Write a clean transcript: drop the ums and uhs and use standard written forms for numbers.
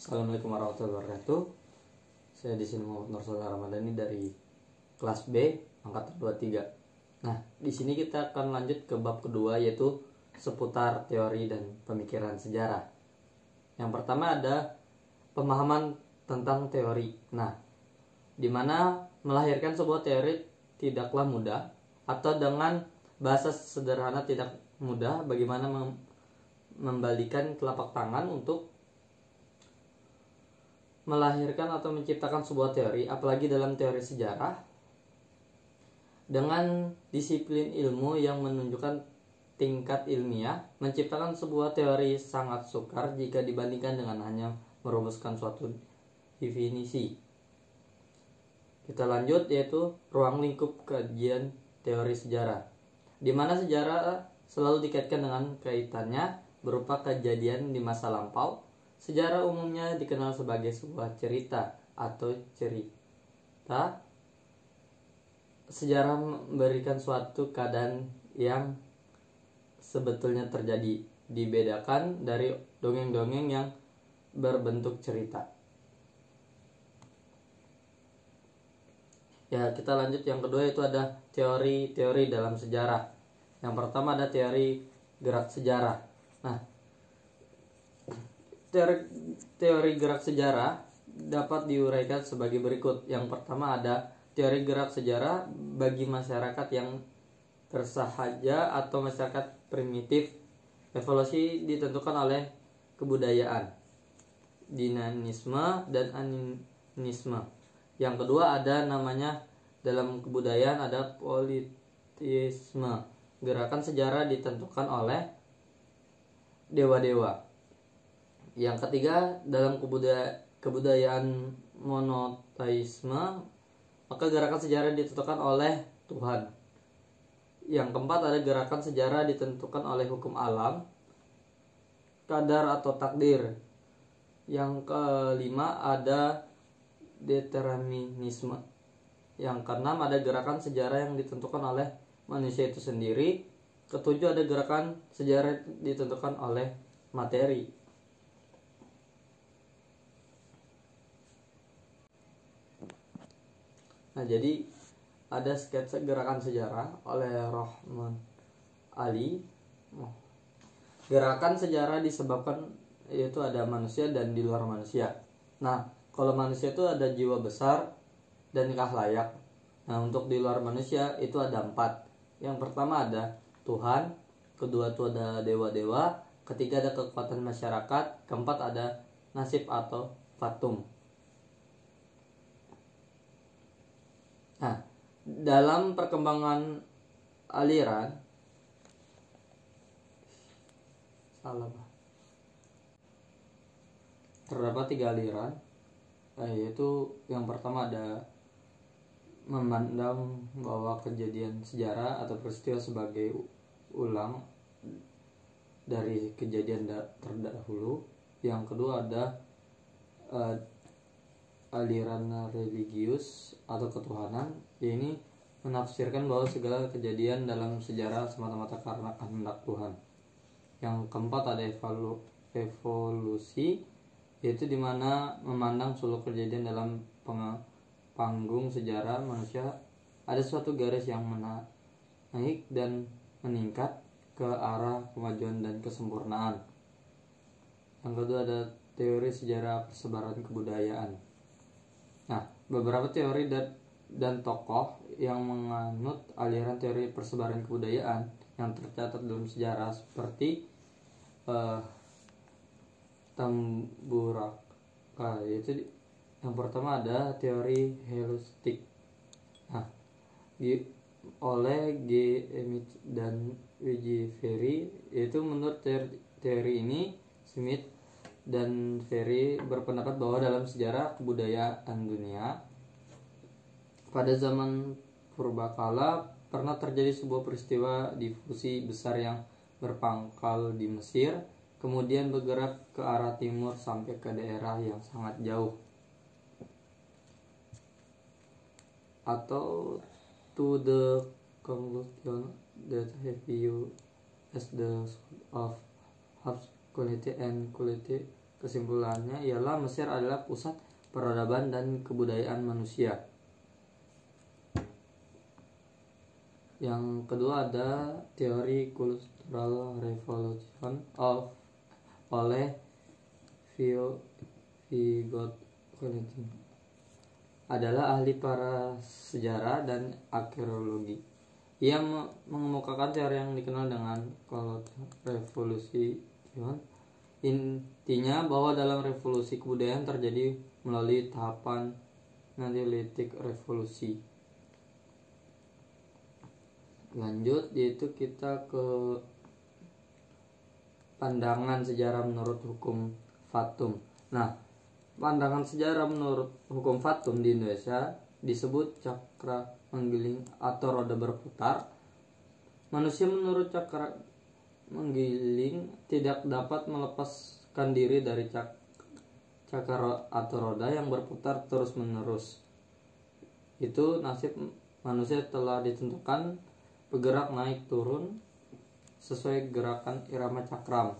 Assalamualaikum warahmatullahi wabarakatuh. Saya di sini Muhammad Nur Ramadhani dari kelas B angkatan 23. Nah, di sini kita akan lanjut ke bab kedua, yaitu seputar teori dan pemikiran sejarah. Yang pertama ada pemahaman tentang teori. Nah, di mana melahirkan sebuah teori tidaklah mudah, atau dengan bahasa sederhana tidak mudah, bagaimana membalikan telapak tangan untuk melahirkan atau menciptakan sebuah teori, apalagi dalam teori sejarah, dengan disiplin ilmu yang menunjukkan tingkat ilmiah. Menciptakan sebuah teori sangat sukar jika dibandingkan dengan hanya merumuskan suatu definisi. Kita lanjut, yaitu ruang lingkup kajian teori sejarah, di mana sejarah selalu dikaitkan dengan kaitannya berupa kejadian di masa lampau. Sejarah umumnya dikenal sebagai sebuah cerita atau cerita. Sejarah memberikan suatu keadaan yang sebetulnya terjadi, dibedakan dari dongeng-dongeng yang berbentuk cerita. Ya, kita lanjut yang kedua, yaitu ada teori-teori dalam sejarah. Yang pertama ada teori gerak sejarah. Nah, teori gerak sejarah dapat diuraikan sebagai berikut. Yang pertama ada teori gerak sejarah bagi masyarakat yang tersahaja atau masyarakat primitif. Evolusi ditentukan oleh kebudayaan, dinamisme dan animisme. Yang kedua ada namanya dalam kebudayaan ada politisme. Gerakan sejarah ditentukan oleh dewa-dewa. Yang ketiga, dalam kebudayaan monoteisme, maka gerakan sejarah ditentukan oleh Tuhan. Yang keempat, ada gerakan sejarah ditentukan oleh hukum alam, kadar atau takdir. Yang kelima, ada determinisme. Yang keenam, ada gerakan sejarah yang ditentukan oleh manusia itu sendiri. Ketujuh, ada gerakan sejarah ditentukan oleh materi. Nah, jadi ada sketsa gerakan sejarah oleh Rahman Ali. Gerakan sejarah disebabkan yaitu ada manusia dan di luar manusia. Nah, kalau manusia itu ada jiwa besar dan kahlayak. Nah, untuk di luar manusia itu ada 4. Yang pertama ada Tuhan, kedua itu ada dewa-dewa, ketiga ada kekuatan masyarakat, keempat ada nasib atau fatum. Nah, dalam perkembangan aliran terdapat 3 aliran, yaitu yang pertama ada memandang bahwa kejadian sejarah atau peristiwa sebagai ulang dari kejadian terdahulu. Yang kedua ada aliran religius atau ketuhanan, ini menafsirkan bahwa segala kejadian dalam sejarah semata-mata karena kehendak Tuhan. Yang keempat ada evolusi, yaitu dimana memandang seluruh kejadian dalam panggung sejarah manusia ada suatu garis yang naik dan meningkat ke arah kemajuan dan kesempurnaan. Yang kedua ada teori sejarah persebaran kebudayaan. Nah, beberapa teori dan tokoh yang menganut aliran teori persebaran kebudayaan yang tercatat dalam sejarah seperti Tamburaka, yaitu yang pertama ada teori holistik. Nah, oleh G. Emich dan W.J. Ferry, yaitu menurut teori ini Smith dan Ferry berpendapat bahwa dalam sejarah kebudayaan dunia pada zaman purbakala pernah terjadi sebuah peristiwa difusi besar yang berpangkal di Mesir, kemudian bergerak ke arah timur sampai ke daerah yang sangat jauh, atau to the conclusion that have you as the source of half quality and quality kesimpulannya ialah Mesir adalah pusat peradaban dan kebudayaan manusia. Yang kedua ada teori Cultural Revolution oleh Vygotsky, adalah ahli para sejarah dan arkeologi. Ia mengemukakan teori yang dikenal dengan Cultural Revolution. Intinya bahwa dalam revolusi kebudayaan terjadi melalui tahapan Neolitik revolusi. Lanjut, yaitu kita ke pandangan sejarah menurut hukum Fatum. Nah, pandangan sejarah menurut hukum Fatum di Indonesia disebut cakra menggiling atau roda berputar. Manusia menurut cakra menggiling tidak dapat melepaskan diri dari cakra atau roda yang berputar terus-menerus. Itu nasib manusia telah ditentukan, bergerak naik turun sesuai gerakan irama cakram.